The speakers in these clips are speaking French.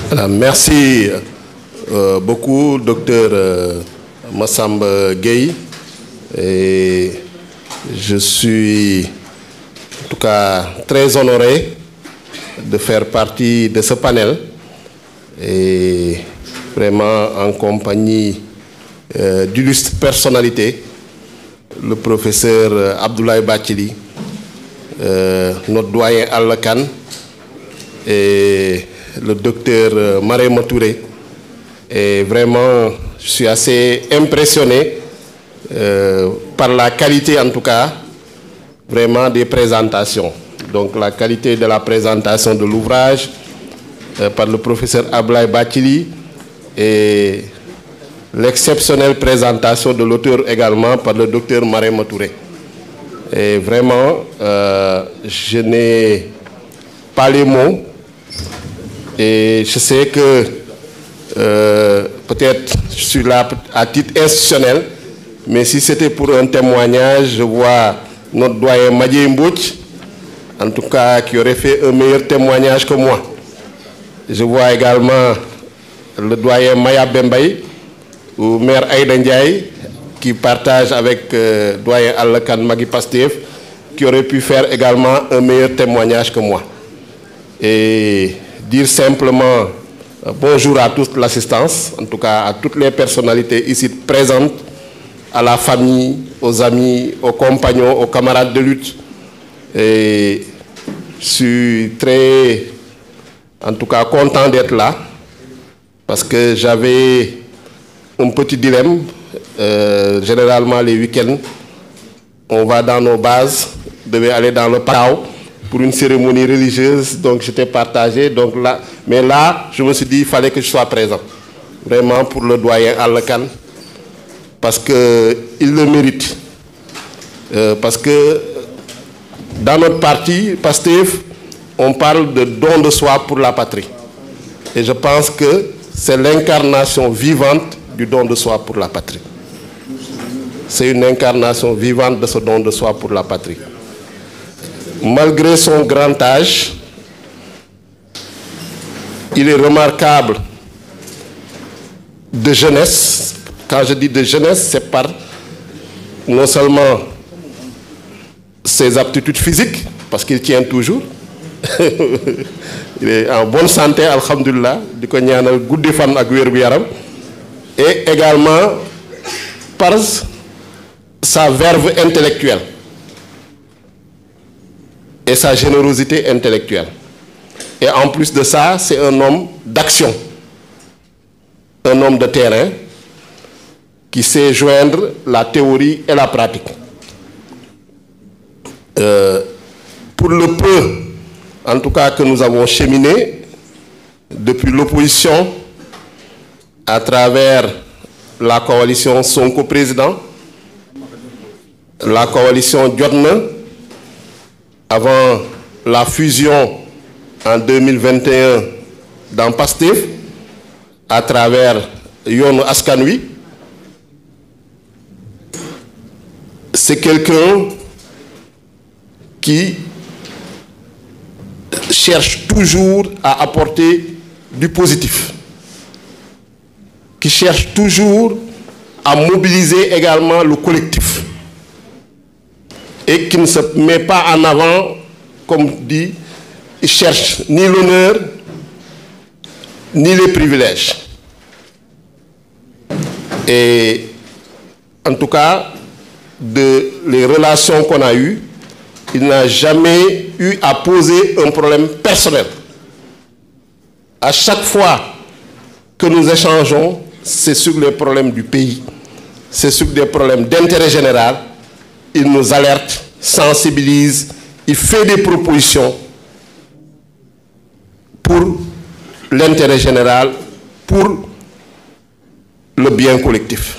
Voilà, merci beaucoup, docteur Massamba Gueye. Et je suis en tout cas très honoré de faire partie de ce panel et vraiment en compagnie d'illustres personnalités, le professeur Abdoulaye Bathily, notre doyen Alla Kane et le docteur Marema Touré. Et vraiment, je suis assez impressionné par la qualité, en tout cas, vraiment des présentations. Donc la qualité de la présentation de l'ouvrage par le professeur Abdoulaye Bathily et l'exceptionnelle présentation de l'auteur également par le docteur Marema Touré. Et vraiment, je n'ai pas les mots. Et je sais que peut-être je suis là à titre institutionnel, mais si c'était pour un témoignage, je vois notre doyen Madjé Mbouch, en tout cas qui aurait fait un meilleur témoignage que moi. Je vois également le doyen Maya Bembaye ou maire Aïda Ndiaye qui partage avec doyen Alla Kane Magui Pastef, qui aurait pu faire également un meilleur témoignage que moi. Et dire simplement bonjour à toute l'assistance, en tout cas à toutes les personnalités ici présentes, à la famille, aux amis, aux compagnons, aux camarades de lutte. Et je suis très, en tout cas, content d'être là, parce que j'avais un petit dilemme. Généralement, les week-ends, on va dans nos bases, on devait aller dans le Pao pour une cérémonie religieuse, donc j'étais partagé. Donc là, mais là, je me suis dit qu'il fallait que je sois présent, vraiment pour le doyen Alla Kane, parce qu'il le mérite. Parce que dans notre parti, Pastef, on parle de don de soi pour la patrie. Et je pense que c'est l'incarnation vivante du don de soi pour la patrie. C'est une incarnation vivante de ce don de soi pour la patrie. Malgré son grand âge, il est remarquable de jeunesse. Quand je dis de jeunesse, c'est par non seulement ses aptitudes physiques, parce qu'il tient toujours. Il est en bonne santé, alhamdulillah, et également par sa verve intellectuelle et sa générosité intellectuelle. Et en plus de ça, c'est un homme d'action, un homme de terrain qui sait joindre la théorie et la pratique. Pour le peu, en tout cas, que nous avons cheminé depuis l'opposition à travers la coalition Sonko Président, la coalition Diodna, avant la fusion en 2021 dans Pastef, à travers Yoonu Askan Wi, c'est quelqu'un qui cherche toujours à apporter du positif, qui cherche toujours à mobiliser également le collectif et qui ne se met pas en avant, comme dit, il cherche ni l'honneur ni les privilèges. Et en tout cas, de les relations qu'on a eues, il n'a jamais eu à poser un problème personnel. À chaque fois que nous échangeons, c'est sur les problèmes du pays, c'est sur des problèmes d'intérêt général. Il nous alerte, sensibilise, il fait des propositions pour l'intérêt général, pour le bien collectif.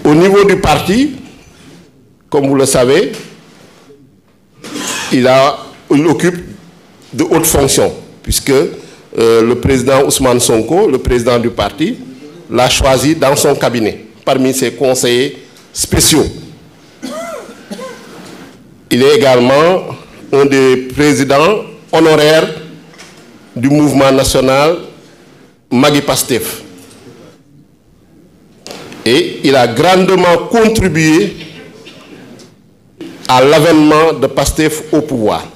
Au niveau du parti, comme vous le savez, il occupe de hautes fonctions, puisque le président Ousmane Sonko, le président du parti, l'a choisi dans son cabinet, parmi ses conseillers spéciaux. Il est également un des présidents honoraire du mouvement national Magui Pastef. Et il a grandement contribué à l'avènement de Pastef au pouvoir,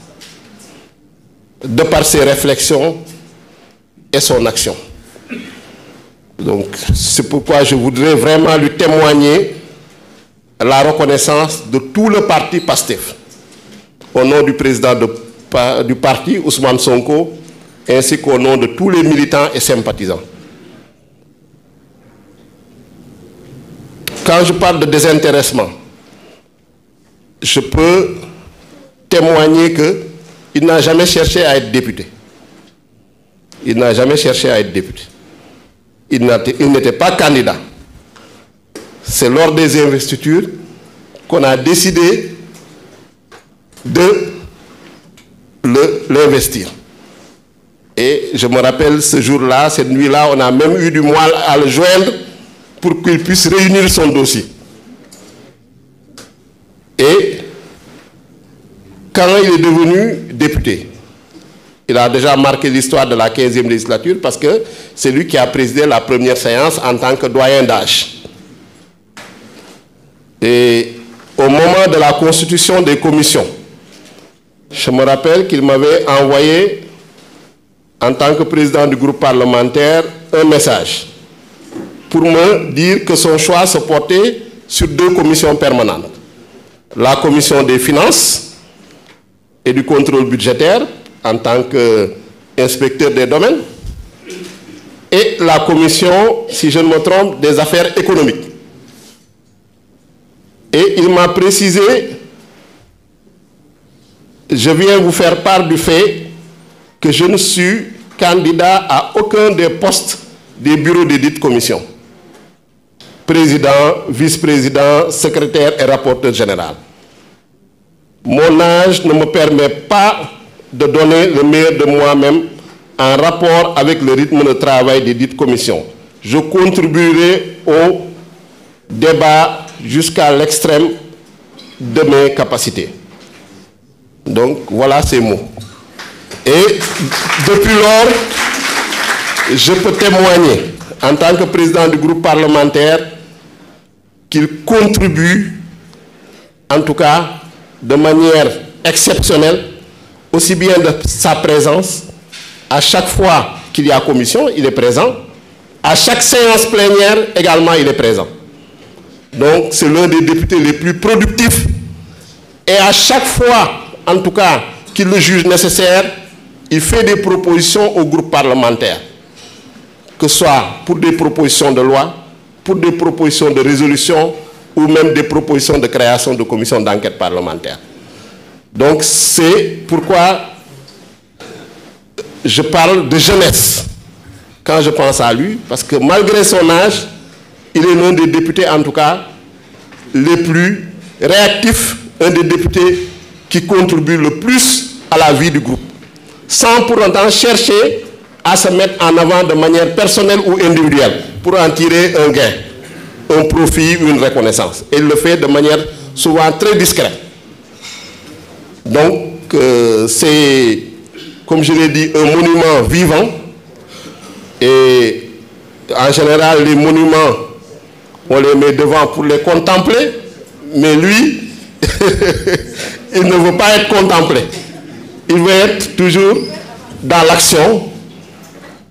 de par ses réflexions et son action. Donc, c'est pourquoi je voudrais vraiment lui témoigner la reconnaissance de tout le parti Pastef, au nom du président du parti, Ousmane Sonko, ainsi qu'au nom de tous les militants et sympathisants. Quand je parle de désintéressement, je peux témoigner qu'il n'a jamais cherché à être député. Il n'a jamais cherché à être député. Il n'était pas candidat. C'est lors des investitures qu'on a décidé de l'investir. Et je me rappelle ce jour-là, cette nuit-là, on a même eu du mal à le joindre pour qu'il puisse réunir son dossier. Et quand il est devenu député, il a déjà marqué l'histoire de la 15e législature parce que c'est lui qui a présidé la première séance en tant que doyen d'âge. Et au moment de la constitution des commissions, je me rappelle qu'il m'avait envoyé, en tant que président du groupe parlementaire, un message pour me dire que son choix se portait sur 2 commissions permanentes. La commission des finances et du contrôle budgétaire, en tant qu'inspecteur des domaines, et la commission, si je ne me trompe, des affaires économiques. Et il m'a précisé, je viens vous faire part du fait que je ne suis candidat à aucun des postes des bureaux des dites commissions. Président, vice-président, secrétaire et rapporteur général. Mon âge ne me permet pas de donner le meilleur de moi-même en rapport avec le rythme de travail des dites commissions. Je contribuerai au débat jusqu'à l'extrême de mes capacités. Donc, voilà ces mots. Et depuis lors, je peux témoigner, en tant que président du groupe parlementaire, qu'il contribue, en tout cas, de manière exceptionnelle, aussi bien de sa présence, à chaque fois qu'il y a commission, il est présent, à chaque séance plénière également, il est présent. Donc, c'est l'un des députés les plus productifs, et à chaque fois, en tout cas, qu'il le juge nécessaire, il fait des propositions au groupe parlementaire, que ce soit pour des propositions de loi, pour des propositions de résolution, ou même des propositions de création de commissions d'enquête parlementaire. Donc c'est pourquoi je parle de jeunesse quand je pense à lui, parce que malgré son âge, il est l'un des députés, en tout cas, les plus réactifs, un des députés qui contribue le plus à la vie du groupe, sans pour autant chercher à se mettre en avant de manière personnelle ou individuelle, pour en tirer un gain, un profit ou une reconnaissance. Et il le fait de manière souvent très discrète. Donc, c'est, comme je l'ai dit, un monument vivant. Et en général, les monuments, on les met devant pour les contempler. Mais lui, il ne veut pas être contemplé. Il veut être toujours dans l'action.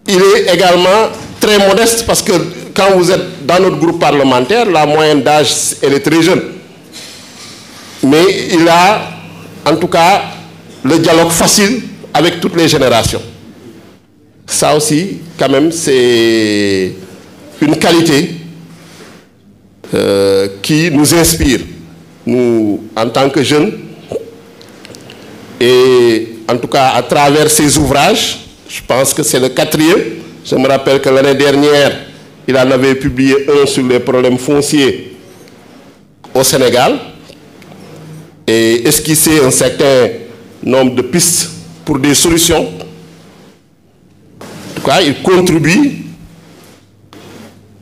Il est également très modeste parce que quand vous êtes dans notre groupe parlementaire, la moyenne d'âge, elle est très jeune. Mais il a, en tout cas, le dialogue facile avec toutes les générations. Ça aussi, quand même, c'est une qualité qui nous inspire, nous, en tant que jeunes. Et en tout cas, à travers ses ouvrages, je pense que c'est le 4e. Je me rappelle que l'année dernière, il en avait publié un sur les problèmes fonciers au Sénégal et esquissé un certain nombre de pistes pour des solutions. En tout cas, il contribue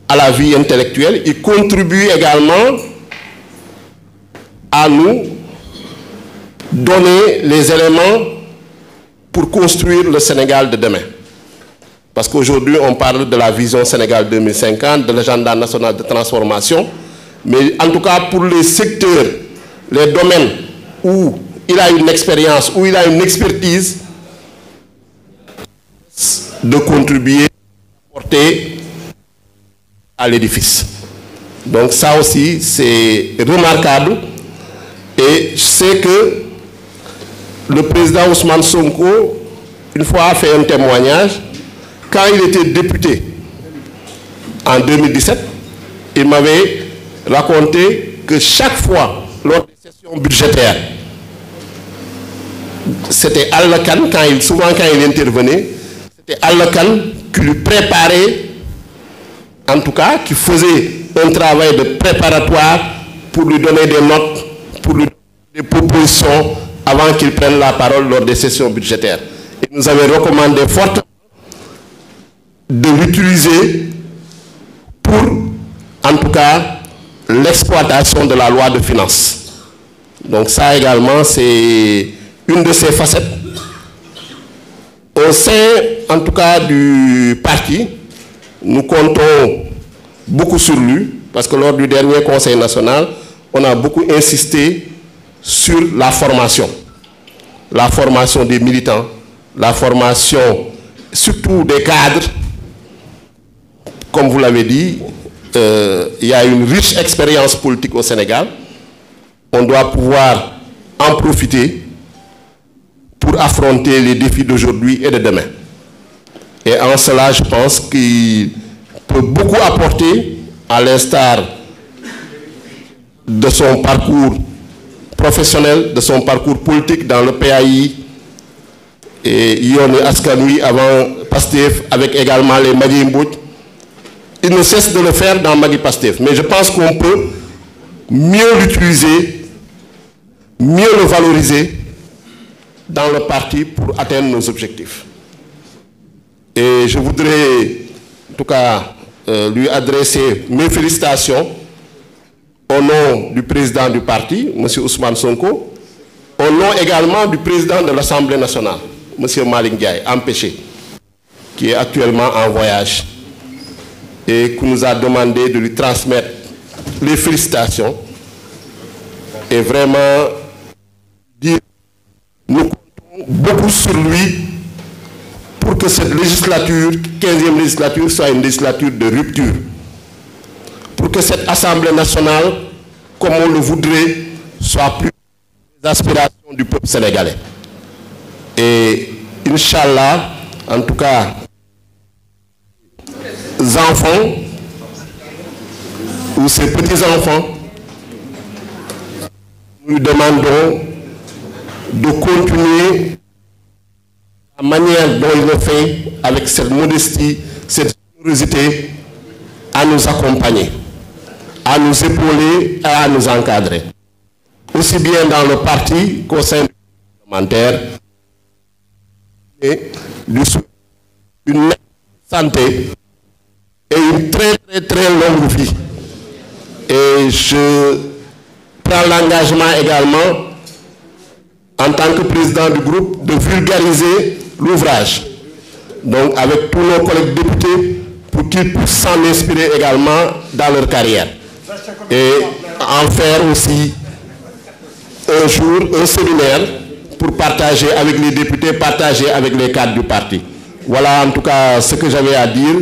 à la vie intellectuelle, il contribue également à nous donner les éléments pour construire le Sénégal de demain. Parce qu'aujourd'hui, on parle de la vision Sénégal 2050, de l'agenda national de transformation, mais en tout cas pour les secteurs, les domaines où il a une expérience, où il a une expertise, de contribuer à porter à l'édifice. Donc ça aussi, c'est remarquable. Et je sais que le président Ousmane Sonko, une fois, a fait un témoignage. Quand il était député en 2017, il m'avait raconté que chaque fois, lors des sessions budgétaires, c'était Al-Khan, souvent quand il intervenait, c'était Al-Khan qui lui préparait, en tout cas, qui faisait un travail de préparatoire pour lui donner des notes, pour lui donner des propositions avant qu'il prenne la parole lors des sessions budgétaires. Il nous avait recommandé fortement de l'utiliser pour, en tout cas, l'exploitation de la loi de finances. Donc ça également, c'est une de ses facettes. Au sein, en tout cas, du parti, nous comptons beaucoup sur lui, parce que lors du dernier Conseil national, on a beaucoup insisté sur la formation des militants, la formation surtout des cadres. Comme vous l'avez dit, il y a une riche expérience politique au Sénégal. On doit pouvoir en profiter pour affronter les défis d'aujourd'hui et de demain. Et en cela, je pense qu'il peut beaucoup apporter, à l'instar de son parcours professionnel, de son parcours politique dans le PAI et Yoni Askanoui avant PASTEF, avec également les Madi Mbouch. Il ne cesse de le faire dans Magui PASTEF. Mais je pense qu'on peut mieux l'utiliser, mieux le valoriser dans le parti pour atteindre nos objectifs. Et je voudrais, en tout cas, lui adresser mes félicitations au nom du président du parti, M. Ousmane Sonko, au nom également du président de l'Assemblée nationale, M. Malick Ndiaye, empêché, qui est actuellement en voyage, et qui nous a demandé de lui transmettre les félicitations et vraiment dire nous comptons beaucoup sur lui pour que cette législature, 15e législature, soit une législature de rupture. Pour que cette Assemblée nationale, comme on le voudrait, soit plus les aspirations du peuple sénégalais. Et Inch'Allah, en tout cas, enfants ou ses petits-enfants, nous demandons de continuer la manière dont il le fait, avec cette modestie, cette générosité, à nous accompagner, à nous épauler et à nous encadrer. Aussi bien dans le parti qu'au sein du parlementaire, et une santé et une très longue vie. Et je prends l'engagement également, en tant que président du groupe, de vulgariser l'ouvrage. Donc avec tous nos collègues députés, pour qu'ils puissent s'en inspirer également dans leur carrière. Et en faire aussi un jour un séminaire pour partager avec les députés, partager avec les cadres du parti. Voilà en tout cas ce que j'avais à dire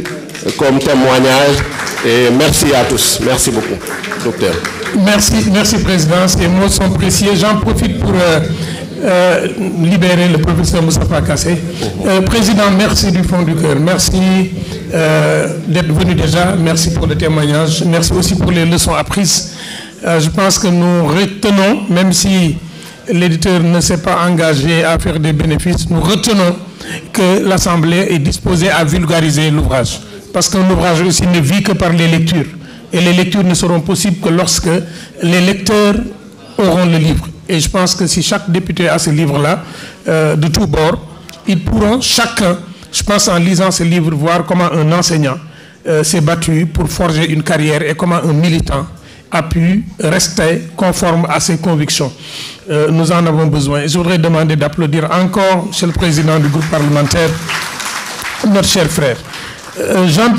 comme témoignage. Et merci à tous. Merci beaucoup, docteur. Merci Président. Ces mots sont précieux. J'en profite pour libérer le professeur Moustapha Kassé. Président, merci du fond du cœur. Merci d'être venu déjà. Merci pour le témoignage. Merci aussi pour les leçons apprises. Je pense que nous retenons, même si l'éditeur ne s'est pas engagé à faire des bénéfices, nous retenons que l'Assemblée est disposée à vulgariser l'ouvrage. Parce qu'un ouvrage aussi ne vit que par les lectures. Et les lectures ne seront possibles que lorsque les lecteurs auront le livre. Et je pense que si chaque député a ce livre-là, de tous bords, ils pourront chacun, je pense en lisant ce livre, voir comment un enseignant s'est battu pour forger une carrière et comment un militant a pu rester conforme à ses convictions. Nous en avons besoin. Je voudrais demander d'applaudir encore, Monsieur le Président du groupe parlementaire, notre cher frère. J'entends